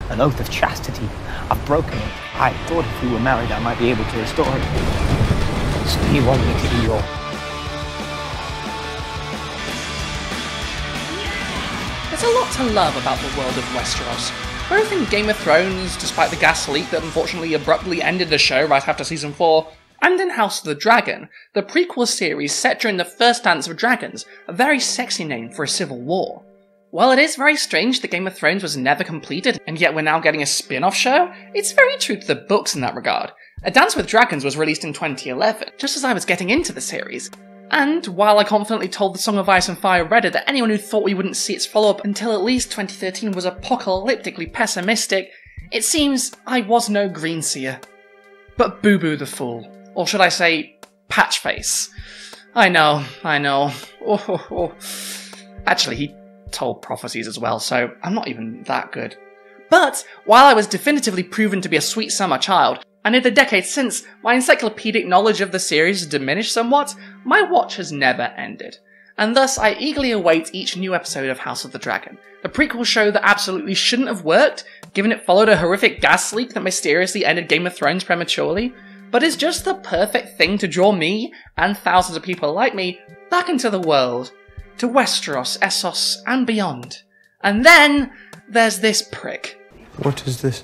An oath of chastity. I've broken it. I thought if we were married, I might be able to restore it. So you want me to be your... There's a lot to love about the world of Westeros. Both in Game of Thrones, despite the gas leak that unfortunately abruptly ended the show right after Season 4, and in House of the Dragon, the prequel series set during the First Dance of Dragons, a very sexy name for a civil war. While it is very strange that Game of Thrones was never completed, and yet we're now getting a spin-off show, it's very true to the books in that regard. A Dance with Dragons was released in 2011, just as I was getting into the series. And while I confidently told the Song of Ice and Fire Reddit that anyone who thought we wouldn't see its follow-up until at least 2013 was apocalyptically pessimistic, it seems I was no greenseer. But boo-boo the fool. Or should I say, Patchface. I know. Oh. Actually, he told prophecies as well, so I'm not even that good. But while I was definitively proven to be a sweet summer child, and in the decades since my encyclopedic knowledge of the series has diminished somewhat, my watch has never ended. And thus I eagerly await each new episode of House of the Dragon, the prequel show that absolutely shouldn't have worked, given it followed a horrific gas leak that mysteriously ended Game of Thrones prematurely, but is just the perfect thing to draw me, and thousands of people like me, back into the world, to Westeros, Essos, and beyond. And then there's this prick. What is this?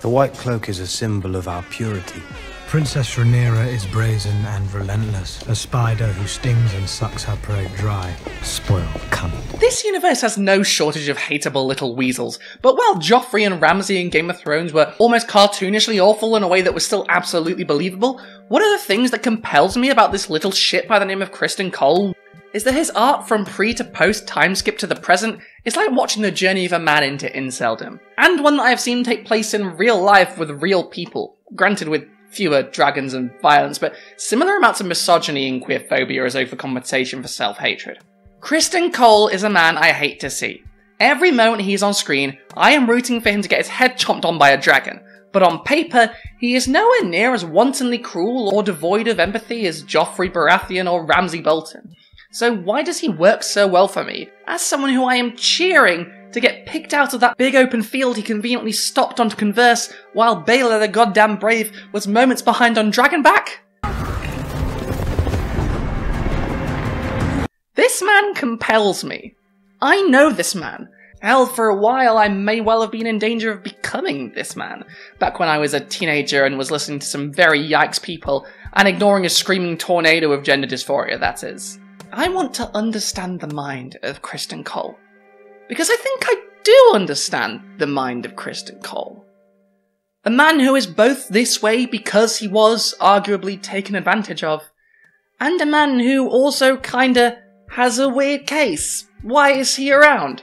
The white cloak is a symbol of our purity. Princess Rhaenyra is brazen and relentless, a spider who stings and sucks her prey dry. Spoiled cunt. This universe has no shortage of hateable little weasels, but while Joffrey and Ramsay in Game of Thrones were almost cartoonishly awful in a way that was still absolutely believable, one of the things that compels me about this little shit by the name of Criston Cole is that his art from pre to post time skip to the present is like watching the journey of a man into inceldom, and one that I have seen take place in real life with real people, granted with fewer dragons and violence, but similar amounts of misogyny and queerphobia as overcompensation for self-hatred. Criston Cole is a man I hate to see. Every moment he's on screen, I am rooting for him to get his head chomped on by a dragon, but on paper, he is nowhere near as wantonly cruel or devoid of empathy as Joffrey Baratheon or Ramsay Bolton. So why does he work so well for me, as someone who I am cheering to get picked out of that big open field he conveniently stopped on to converse, while Baelor the goddamn brave was moments behind on Dragonback? This man compels me. I know this man. Hell, for a while I may well have been in danger of becoming this man, back when I was a teenager and was listening to some very yikes people, and ignoring a screaming tornado of gender dysphoria, that is. I want to understand the mind of Criston Cole. Because I think I do understand the mind of Criston Cole. A man who is both this way because he was arguably taken advantage of, and a man who also kinda has a weird case. Why is he around?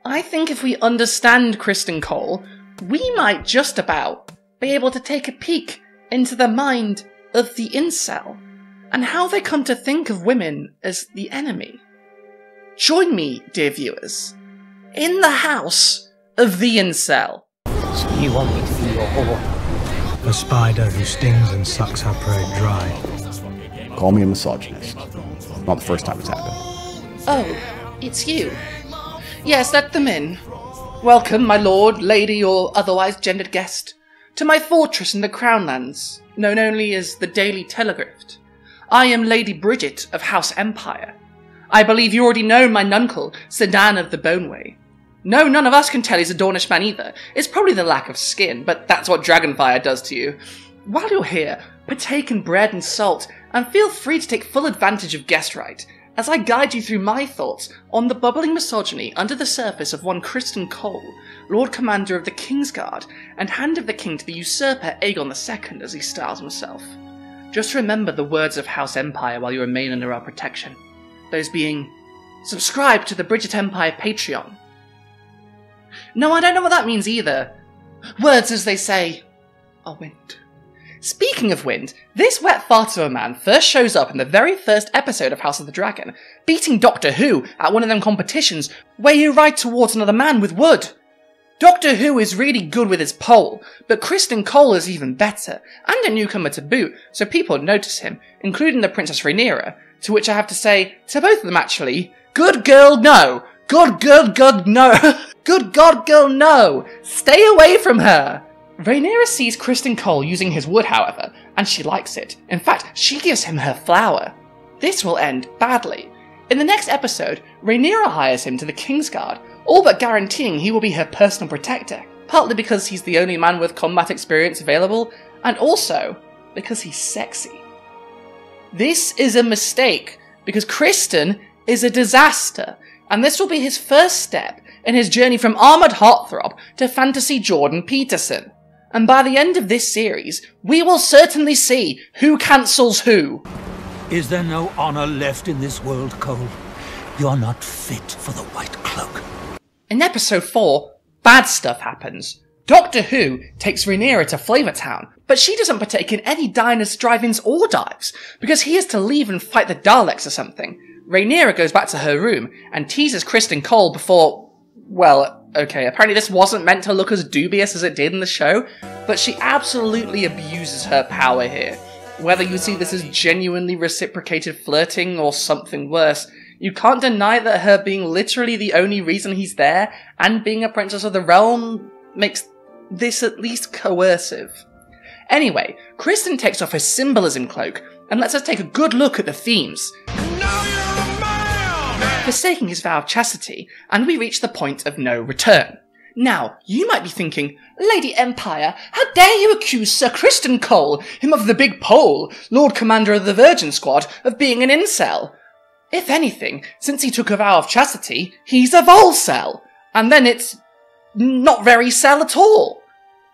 I think if we understand Criston Cole, we might just about be able to take a peek into the mind of the incel, and how they come to think of women as the enemy. Join me, dear viewers, in the house of the incel. So you want me to be your whore? A spider who stings and sucks her prey dry. Call me a misogynist. Not the first time it's happened. Oh, it's you. Yes, let them in. Welcome, my lord, lady, or otherwise gendered guest, to my fortress in the Crownlands, known only as the Daily Telegraph. I am Lady Bridget of House Empire. I believe you already know my nuncle, Sedan of the Boneway. No, none of us can tell he's a Dornish man either. It's probably the lack of skin, but that's what dragonfire does to you. While you're here, partake in bread and salt, and feel free to take full advantage of guest right, as I guide you through my thoughts on the bubbling misogyny under the surface of one Criston Cole, Lord Commander of the Kingsguard, and Hand of the King to the usurper Aegon II, as he styles himself. Just remember the words of House Empire while you remain under our protection. Those being, subscribe to the Bridget Empire Patreon. No, I don't know what that means either. Words, as they say, are wind. Speaking of wind, this wet fart of a man first shows up in the very first episode of House of the Dragon, beating Doctor Who at one of them competitions where you ride towards another man with wood. Doctor Who is really good with his pole, but Criston Cole is even better, and a newcomer to boot, so people notice him, including the Princess Rhaenyra, to which I have to say, to both of them actually, Good girl, no! Good God, no! Good God, girl, no! Stay away from her! Rhaenyra sees Criston Cole using his wood, however, and she likes it. In fact, she gives him her flower. This will end badly. In the next episode, Rhaenyra hires him to the Kingsguard, all but guaranteeing he will be her personal protector, partly because he's the only man with combat experience available, and also because he's sexy. This is a mistake, because Criston is a disaster, and this will be his first step in his journey from armoured heartthrob to fantasy Jordan Peterson. And by the end of this series, we will certainly see who cancels who. Is there no honor left in this world, Cole? You're not fit for the White Cloak. In episode 4, bad stuff happens. Doctor Who takes Rhaenyra to Flavortown, but she doesn't partake in any diners, drive-ins or dives, because he has to leave and fight the Daleks or something. Rhaenyra goes back to her room and teases Criston Cole before, well, okay, apparently this wasn't meant to look as dubious as it did in the show, but she absolutely abuses her power here. Whether you see this as genuinely reciprocated flirting or something worse, you can't deny that her being literally the only reason he's there, and being a princess of the realm, makes this at least coercive. Anyway, Criston takes off his symbolism cloak and lets us take a good look at the themes. Forsaking his vow of chastity, and we reach the point of no return. Now, you might be thinking, Lady Empire, how dare you accuse Sir Criston Cole, him of the Big Pole, Lord Commander of the Virgin Squad, of being an incel? If anything, since he took a vow of chastity, he's a volcel, and then it's not very cell at all.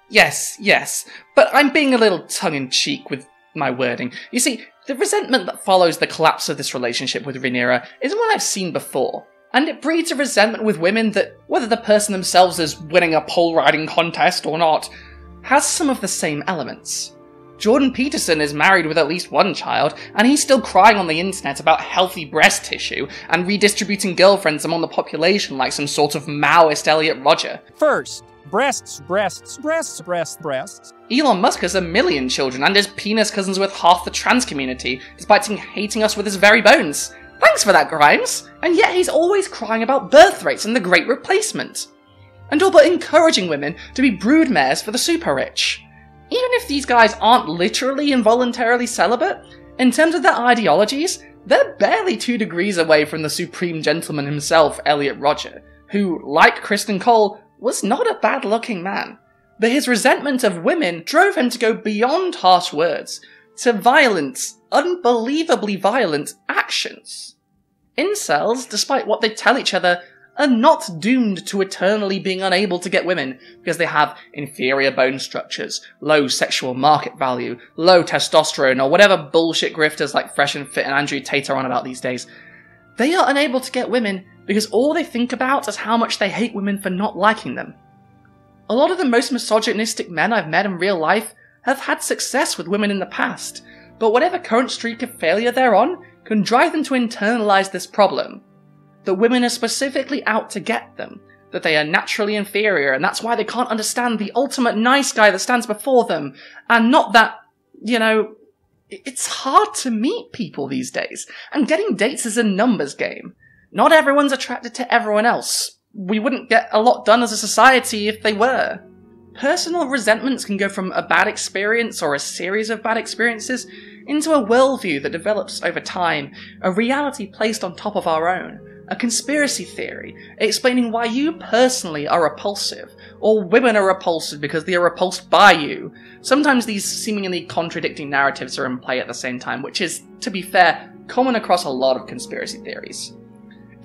Yes, but I'm being a little tongue-in-cheek with my wording. You see, the resentment that follows the collapse of this relationship with Rhaenyra isn't one I've seen before, and it breeds a resentment with women that, whether the person themselves is winning a pole riding contest or not, has some of the same elements. Jordan Peterson is married with at least one child, and he's still crying on the internet about healthy breast tissue and redistributing girlfriends among the population like some sort of Maoist Elliot Rodger. First, breasts. Elon Musk has 1 million children and is penis cousins with half the trans community, despite hating us with his very bones. Thanks for that, Grimes! And yet he's always crying about birth rates and the Great Replacement. And all but encouraging women to be broodmares for the super rich. Even if these guys aren't literally involuntarily celibate, in terms of their ideologies, they're barely 2 degrees away from the supreme gentleman himself, Elliot Rodger, who, like Criston Cole, was not a bad-looking man. But his resentment of women drove him to go beyond harsh words, to violent, unbelievably violent actions. Incels, despite what they tell each other, are not doomed to eternally being unable to get women because they have inferior bone structures, low sexual market value, low testosterone, or whatever bullshit grifters like Fresh and Fit and Andrew Tate are on about these days. They are unable to get women because all they think about is how much they hate women for not liking them. A lot of the most misogynistic men I've met in real life have had success with women in the past, but whatever current streak of failure they're on can drive them to internalize this problem. That women are specifically out to get them, that they are naturally inferior, and that's why they can't understand the ultimate nice guy that stands before them, and not that, it's hard to meet people these days, and getting dates is a numbers game. Not everyone's attracted to everyone else. We wouldn't get a lot done as a society if they were. Personal resentments can go from a bad experience or a series of bad experiences into a worldview that develops over time, a reality placed on top of our own. A conspiracy theory, explaining why you personally are repulsive, or women are repulsive because they are repulsed by you. Sometimes these seemingly contradicting narratives are in play at the same time, which is, to be fair, common across a lot of conspiracy theories.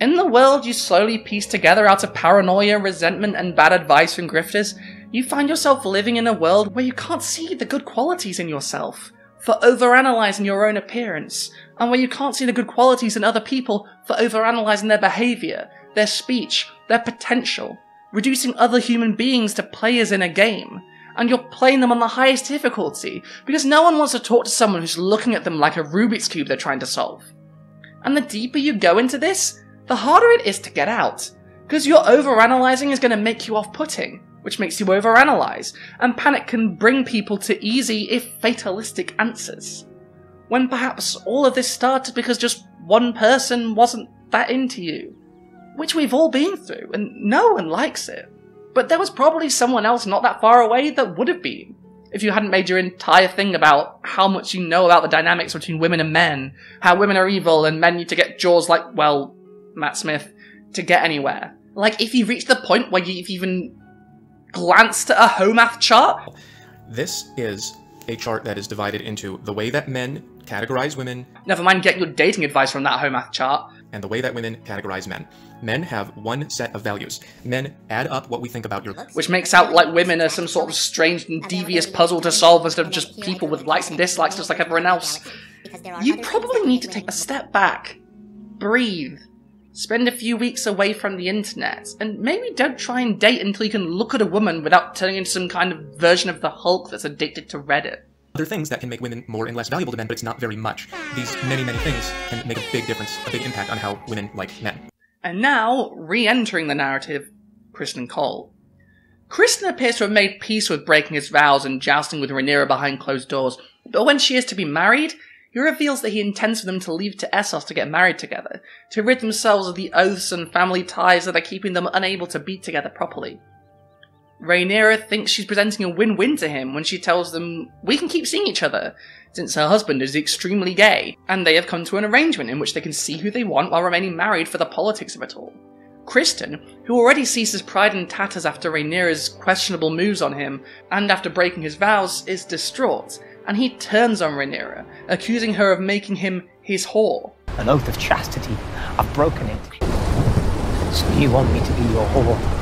In the world you slowly piece together out of paranoia, resentment, and bad advice from grifters, you find yourself living in a world where you can't see the good qualities in yourself, for overanalyzing your own appearance, and where you can't see the good qualities in other people for overanalyzing their behavior, their speech, their potential, reducing other human beings to players in a game, and you're playing them on the highest difficulty, because no one wants to talk to someone who's looking at them like a Rubik's Cube they're trying to solve. And the deeper you go into this, the harder it is to get out, because your overanalyzing is going to make you off-putting, which makes you overanalyze, and panic can bring people to easy, if fatalistic, answers. When perhaps all of this started because just one person wasn't that into you. Which we've all been through, and no one likes it. But there was probably someone else not that far away that would have been, if you hadn't made your entire thing about how much you know about the dynamics between women and men, how women are evil and men need to get jaws like, well, Matt Smith, to get anywhere. Like, if you've reached the point where you've even glanced at a HOMAth chart? This is a chart that is divided into the way that men categorize women. Never mind getting your dating advice from that HOMAth chart. And the way that women categorize men. Men have one set of values. Men add up what we think about your looks. Which makes out like women are some sort of strange and devious puzzle to solve instead of just people with likes and dislikes just like everyone else. You probably need to take a step back, breathe, spend a few weeks away from the internet, and maybe don't try and date until you can look at a woman without turning into some kind of version of the Hulk that's addicted to Reddit. Other things that can make women more and less valuable to men, but it's not very much. These many, many things can make a big difference, a big impact on how women like men. And now, re-entering the narrative, Criston Cole. Criston appears to have made peace with breaking his vows and jousting with Rhaenyra behind closed doors, but when she is to be married, he reveals that he intends for them to leave to Essos to get married together, to rid themselves of the oaths and family ties that are keeping them unable to be together properly. Rhaenyra thinks she's presenting a win-win to him when she tells them we can keep seeing each other, since her husband is extremely gay, and they have come to an arrangement in which they can see who they want while remaining married for the politics of it all. Criston, who already sees his pride in tatters after Rhaenyra's questionable moves on him, and after breaking his vows, is distraught, and he turns on Rhaenyra, accusing her of making him his whore. An oath of chastity. I've broken it. So you want me to be your whore?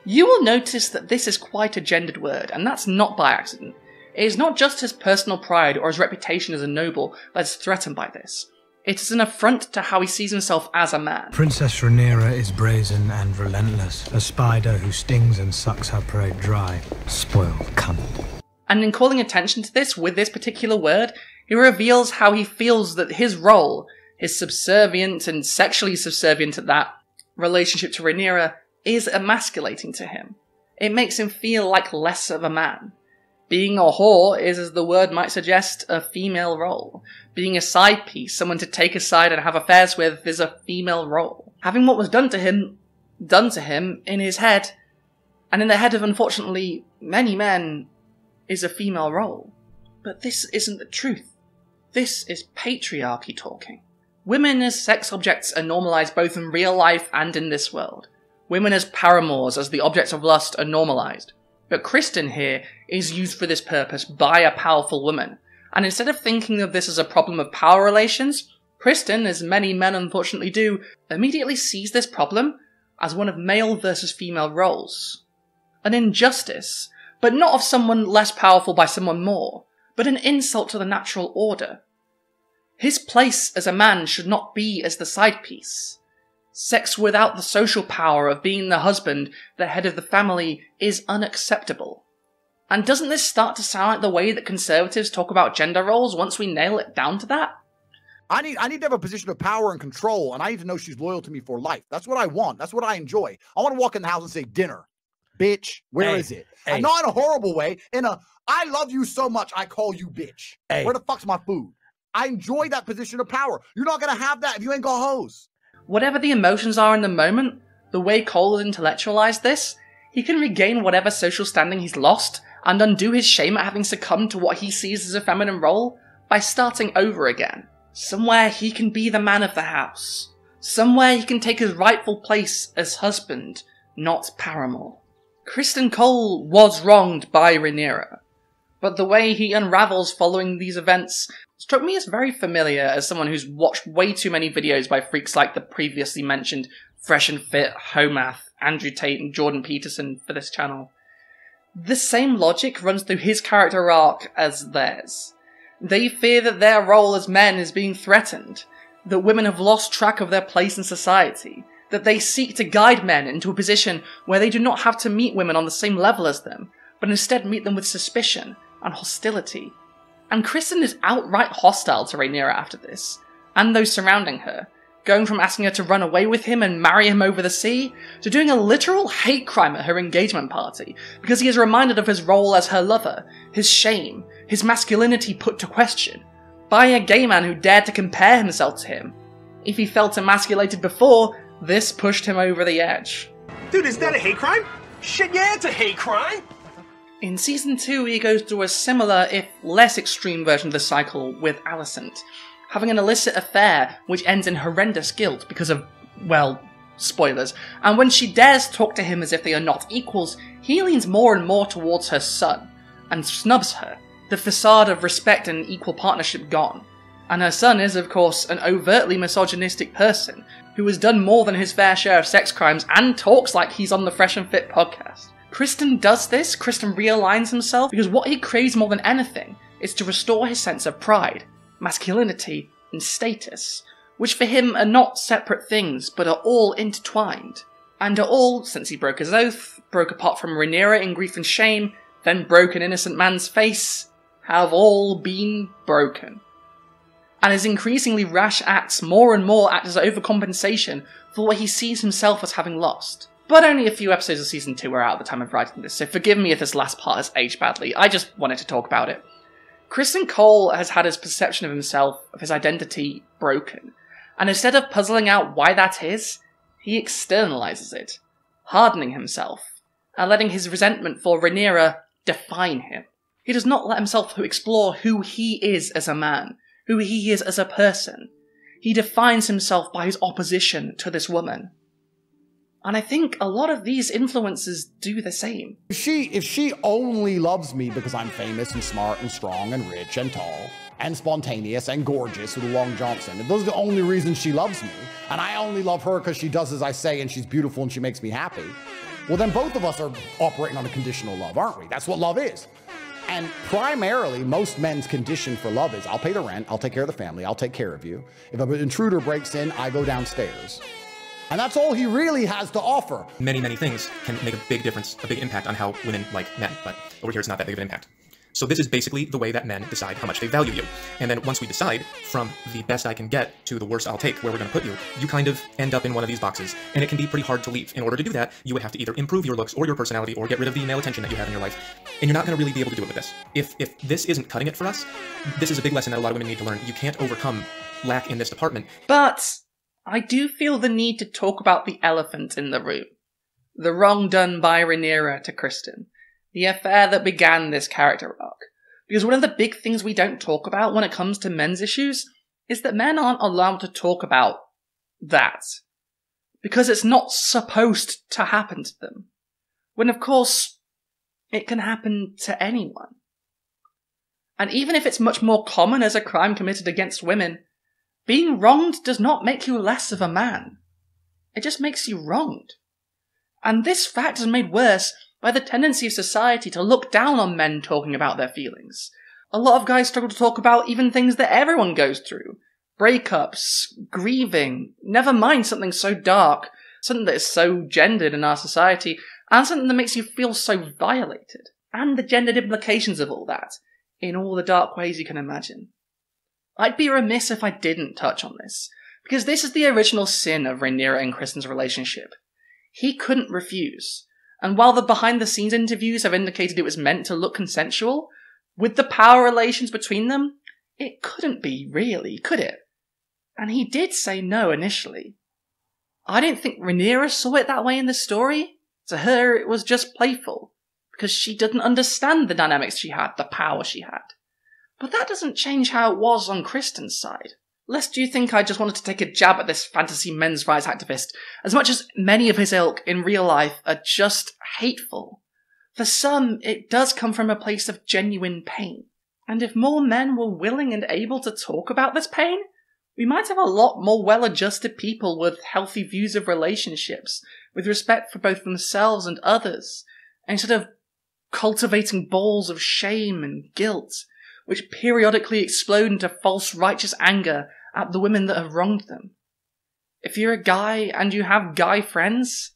You will notice that this is quite a gendered word, and that's not by accident. It is not just his personal pride or his reputation as a noble that is threatened by this. It is an affront to how he sees himself as a man. Princess Rhaenyra is brazen and relentless, a spider who stings and sucks her prey dry. Spoiled cunt. And in calling attention to this with this particular word, he reveals how he feels that his role, his subservient and sexually subservient at that relationship to Rhaenyra, is emasculating to him. It makes him feel like less of a man. Being a whore is, as the word might suggest, a female role. Being a side piece, someone to take aside and have affairs with, is a female role. Having what was done to him in his head, and in the head of, unfortunately, many men, is a female role. But this isn't the truth. This is patriarchy talking. Women as sex objects are normalized both in real life and in this world. Women as paramours, as the objects of lust, are normalized. But Criston here is used for this purpose by a powerful woman, and instead of thinking of this as a problem of power relations, Criston, as many men unfortunately do, immediately sees this problem as one of male versus female roles. An injustice, but not of someone less powerful by someone more, but an insult to the natural order. His place as a man should not be as the side piece. Sex without the social power of being the husband, the head of the family, is unacceptable. And doesn't this start to sound like the way that conservatives talk about gender roles once we nail it down to that? I need to have a position of power and control, and I need to know she's loyal to me for life. That's what I want. That's what I enjoy. I want to walk in the house and say, dinner. Bitch, where is it? Hey. And not in a horrible way. In a, I love you so much, I call you bitch. Hey. Where the fuck's my food? I enjoy that position of power. You're not going to have that if you ain't got hoes. Whatever the emotions are in the moment, the way Cole has intellectualized this, he can regain whatever social standing he's lost and undo his shame at having succumbed to what he sees as a feminine role by starting over again. Somewhere he can be the man of the house. Somewhere he can take his rightful place as husband, not paramour. Criston Cole was wronged by Rhaenyra, but the way he unravels following these events struck me as very familiar as someone who's watched way too many videos by freaks like the previously mentioned Fresh and Fit, HOMAth, Andrew Tate and Jordan Peterson for this channel. The same logic runs through his character arc as theirs. They fear that their role as men is being threatened, that women have lost track of their place in society, that they seek to guide men into a position where they do not have to meet women on the same level as them, but instead meet them with suspicion and hostility. And Criston is outright hostile to Rhaenyra after this, and those surrounding her, going from asking her to run away with him and marry him over the sea, to doing a literal hate crime at her engagement party, because he is reminded of his role as her lover, his shame, his masculinity put to question, by a gay man who dared to compare himself to him. If he felt emasculated before, this pushed him over the edge. Dude, is that a hate crime? Shit, yeah, it's a hate crime! In Season 2, he goes through a similar, if less extreme version of the cycle with Alicent, having an illicit affair which ends in horrendous guilt because of, well, spoilers. And when she dares talk to him as if they are not equals, he leans more and more towards her son, and snubs her, the facade of respect and equal partnership gone. And her son is, of course, an overtly misogynistic person, who has done more than his fair share of sex crimes and talks like he's on the Fresh and Fit podcast. Criston does this, Criston realigns himself, because what he craves more than anything is to restore his sense of pride, masculinity, and status, which for him are not separate things, but are all intertwined, and are all, since he broke his oath, broke apart from Rhaenyra in grief and shame, then broke an innocent man's face, have all been broken. And his increasingly rash acts more and more act as overcompensation for what he sees himself as having lost. But only a few episodes of Season 2 are out at the time of writing this, so forgive me if this last part has aged badly, I just wanted to talk about it. Criston Cole has had his perception of himself, of his identity, broken, and instead of puzzling out why that is, he externalizes it, hardening himself, and letting his resentment for Rhaenyra define him. He does not let himself explore who he is as a man, who he is as a person. He defines himself by his opposition to this woman. And I think a lot of these influences do the same. If she only loves me because I'm famous and smart and strong and rich and tall and spontaneous and gorgeous with a long Johnson, if those are the only reasons she loves me, and I only love her because she does as I say and she's beautiful and she makes me happy, well then both of us are operating on a conditional love, aren't we? That's what love is. And primarily, most men's condition for love is, I'll pay the rent, I'll take care of the family, I'll take care of you. If an intruder breaks in, I go downstairs. And that's all he really has to offer. Many, many things can make a big difference, a big impact on how women like men, but over here it's not that big of an impact. So this is basically the way that men decide how much they value you. And then once we decide, from the best I can get to the worst I'll take, where we're going to put you, you kind of end up in one of these boxes. And it can be pretty hard to leave. In order to do that, you would have to either improve your looks or your personality or get rid of the male attention that you have in your life. And you're not going to really be able to do it with this. If this isn't cutting it for us, this is a big lesson that a lot of women need to learn. You can't overcome lack in this department. But I do feel the need to talk about the elephant in the room. The wrong done by Rhaenyra to Criston. The affair that began this character arc. Because one of the big things we don't talk about when it comes to men's issues is that men aren't allowed to talk about that. Because it's not supposed to happen to them. When of course, it can happen to anyone. And even if it's much more common as a crime committed against women, being wronged does not make you less of a man. It just makes you wronged. And this fact is made worse by the tendency of society to look down on men talking about their feelings. A lot of guys struggle to talk about even things that everyone goes through. Breakups, grieving, never mind something so dark, something that is so gendered in our society, and something that makes you feel so violated. And the gendered implications of all that, in all the dark ways you can imagine. I'd be remiss if I didn't touch on this, because this is the original sin of Rhaenyra and Criston's relationship. He couldn't refuse. And while the behind-the-scenes interviews have indicated it was meant to look consensual, with the power relations between them, it couldn't be, really, could it? And he did say no initially. I don't think Rhaenyra saw it that way in the story. To her, it was just playful, because she didn't understand the dynamics she had, the power she had. But that doesn't change how it was on Criston's side. Lest you think I just wanted to take a jab at this fantasy men's rights activist, as much as many of his ilk in real life are just hateful. For some, it does come from a place of genuine pain. And if more men were willing and able to talk about this pain, we might have a lot more well-adjusted people with healthy views of relationships, with respect for both themselves and others, instead of cultivating balls of shame and guilt, which periodically explode into false righteous anger at the women that have wronged them. If you're a guy and you have guy friends,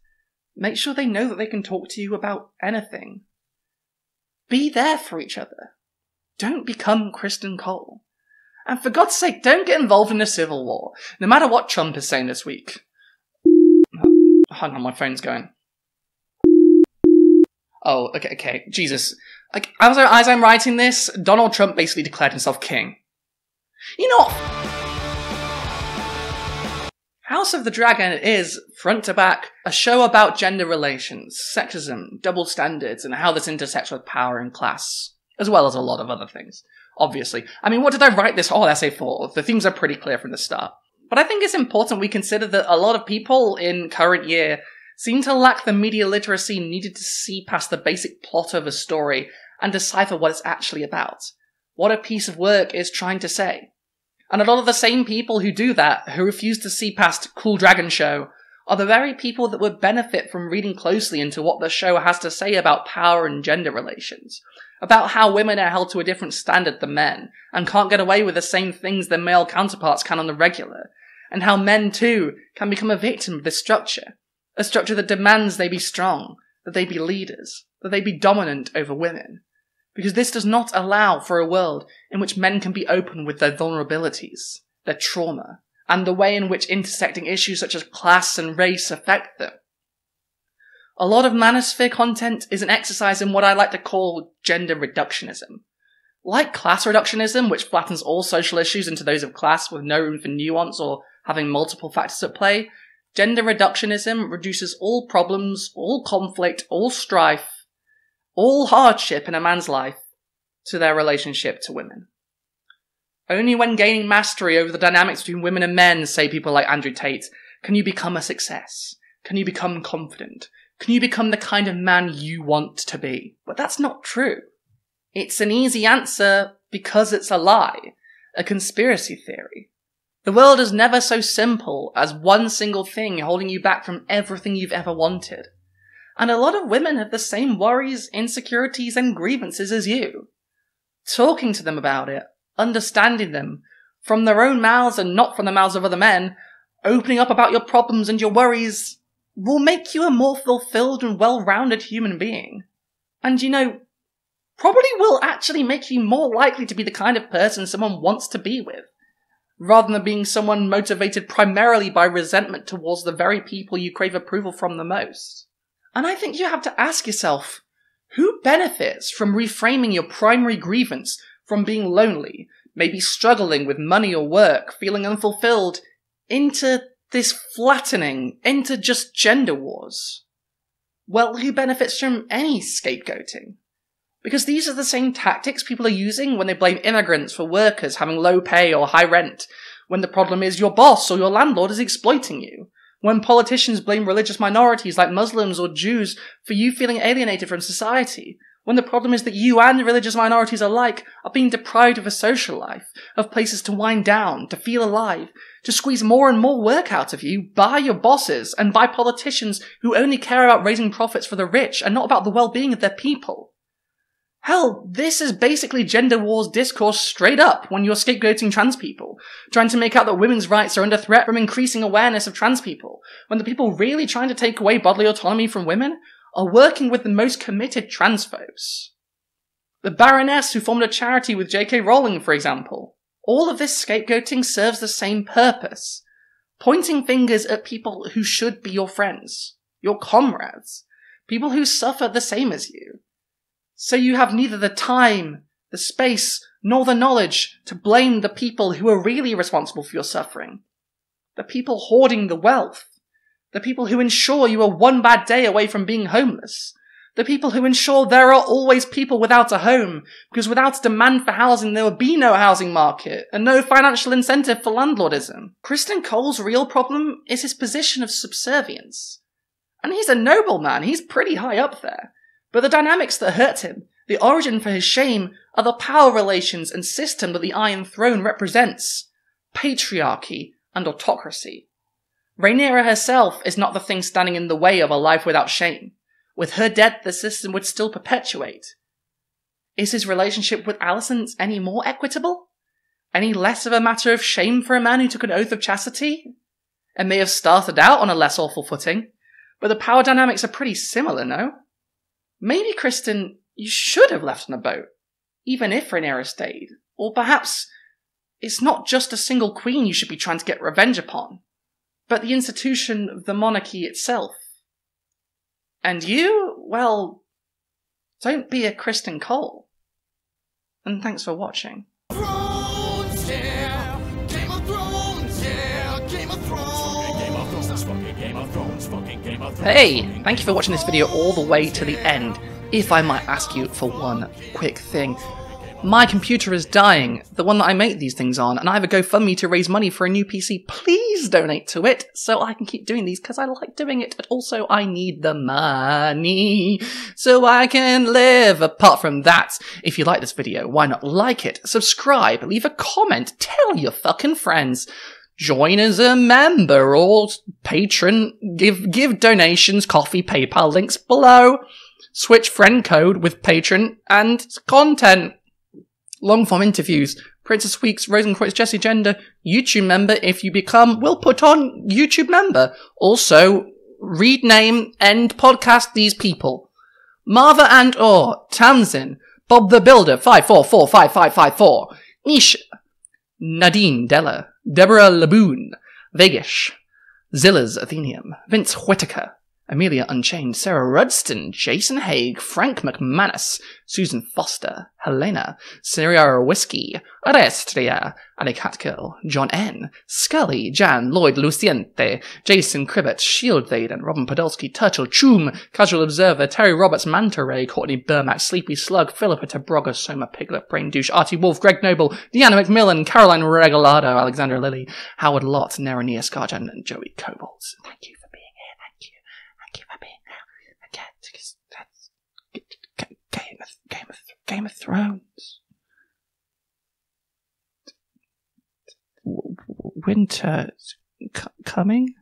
make sure they know that they can talk to you about anything. Be there for each other. Don't become Criston Cole. And for God's sake, don't get involved in a civil war, no matter what Trump is saying this week. Hang on, my phone's going. Oh, okay, Jesus. Like, as I'm writing this, Donald Trump basically declared himself king. You know what? House of the Dragon is, front to back, a show about gender relations, sexism, double standards, and how this intersects with power and class, as well as a lot of other things. Obviously. I mean, what did I write this whole essay for? The themes are pretty clear from the start. But I think it's important we consider that a lot of people in current year seem to lack the media literacy needed to see past the basic plot of a story and decipher what it's actually about. What a piece of work is trying to say. And a lot of the same people who do that, who refuse to see past Cool Dragon Show, are the very people that would benefit from reading closely into what the show has to say about power and gender relations. About how women are held to a different standard than men, and can't get away with the same things their male counterparts can on the regular. And how men, too, can become a victim of this structure. A structure that demands they be strong, that they be leaders, that they be dominant over women. Because this does not allow for a world in which men can be open with their vulnerabilities, their trauma, and the way in which intersecting issues such as class and race affect them. A lot of manosphere content is an exercise in what I like to call gender reductionism. Like class reductionism, which flattens all social issues into those of class with no room for nuance or having multiple factors at play, gender reductionism reduces all problems, all conflict, all strife, all hardship in a man's life to their relationship to women. Only when gaining mastery over the dynamics between women and men, say people like Andrew Tate, can you become a success. Can you become confident? Can you become the kind of man you want to be? But that's not true. It's an easy answer because it's a lie, a conspiracy theory. The world is never so simple as one single thing holding you back from everything you've ever wanted. And a lot of women have the same worries, insecurities, and grievances as you. Talking to them about it, understanding them, from their own mouths and not from the mouths of other men, opening up about your problems and your worries, will make you a more fulfilled and well-rounded human being. And probably will actually make you more likely to be the kind of person someone wants to be with, rather than being someone motivated primarily by resentment towards the very people you crave approval from the most. And I think you have to ask yourself, who benefits from reframing your primary grievance from being lonely, maybe struggling with money or work, feeling unfulfilled, into this flattening, into just gender wars? Well, who benefits from any scapegoating? Because these are the same tactics people are using when they blame immigrants for workers having low pay or high rent, when the problem is your boss or your landlord is exploiting you, when politicians blame religious minorities like Muslims or Jews for you feeling alienated from society, when the problem is that you and religious minorities alike are being deprived of a social life, of places to wind down, to feel alive, to squeeze more and more work out of you by your bosses and by politicians who only care about raising profits for the rich and not about the well-being of their people. Hell, this is basically gender wars discourse straight up when you're scapegoating trans people, trying to make out that women's rights are under threat from increasing awareness of trans people, when the people really trying to take away bodily autonomy from women are working with the most committed transphobes. The Baroness who formed a charity with J.K. Rowling, for example. All of this scapegoating serves the same purpose, pointing fingers at people who should be your friends, your comrades, people who suffer the same as you. So you have neither the time, the space, nor the knowledge to blame the people who are really responsible for your suffering. The people hoarding the wealth. The people who ensure you are one bad day away from being homeless. The people who ensure there are always people without a home, because without demand for housing there would be no housing market, and no financial incentive for landlordism. Criston Cole's real problem is his position of subservience. And he's a noble man, he's pretty high up there. But the dynamics that hurt him, the origin for his shame, are the power relations and system that the Iron Throne represents. Patriarchy and autocracy. Rhaenyra herself is not the thing standing in the way of a life without shame. With her death, the system would still perpetuate. Is his relationship with Alicent any more equitable? Any less of a matter of shame for a man who took an oath of chastity? It may have started out on a less awful footing, but the power dynamics are pretty similar, no? Maybe, Criston, you should have left on a boat, even if Rhaenyra stayed. Or perhaps it's not just a single queen you should be trying to get revenge upon, but the institution of the monarchy itself. And you, well, don't be a Criston Cole. And thanks for watching. Thrones, yeah. Game of Thrones, yeah. Game of Thrones. Hey, thank you for watching this video all the way to the end. If I might ask you for one quick thing. My computer is dying, the one that I make these things on, and I have a GoFundMe to raise money for a new PC. Please donate to it so I can keep doing these because I like doing it, but also I need the money so I can live. Apart from that, if you like this video, why not like it, subscribe, leave a comment, tell your fucking friends. Join as a member or patron, give donations, coffee, PayPal, links below. Switch friend code with patron and content. Long-form interviews, Princess Weeks, Rosencreutz, Jessie Gender, YouTube member if you become, we'll put on YouTube member. Also, read name, end podcast these people. Marva and Or, Tamsin, Bob the Builder, 5445554, Nisha, Nadine Della, Deborah Laboon, Vegas, Zillas Athenium, Vince Whitaker, Amelia Unchained, Sarah Rudston, Jason Haig, Frank McManus, Susan Foster, Helena, Syria Whiskey, Arestria, Ali Catgirl, John N, Scully, Jan, Lloyd Luciente, Jason Cribbett, Shield Vaden, Robin Podolsky, Turtle, Choom, Casual Observer, Terry Roberts, Manta Ray, Courtney Burmack, Sleepy Slug, Philippa Tabrogga, Soma Piglet, Brain Douche, Artie Wolf, Greg Noble, Deanna McMillan, Caroline Regalado, Alexandra Lilly, Howard Lott, Nerania Scarjan, and Joey Cobold. Thank you for being here. Thank you for being here. Again, because that's Game of Thrones. Winter coming?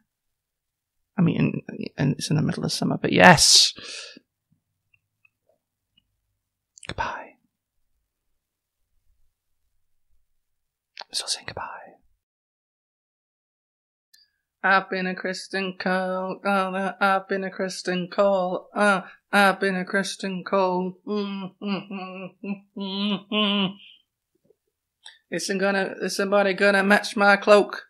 I mean, and it's in the middle of summer, but yes. Goodbye. I'm still saying goodbye. I've been a Criston Cole, I've been a Criston Cole, I've been a Criston Cole. Is somebody gonna match my cloak?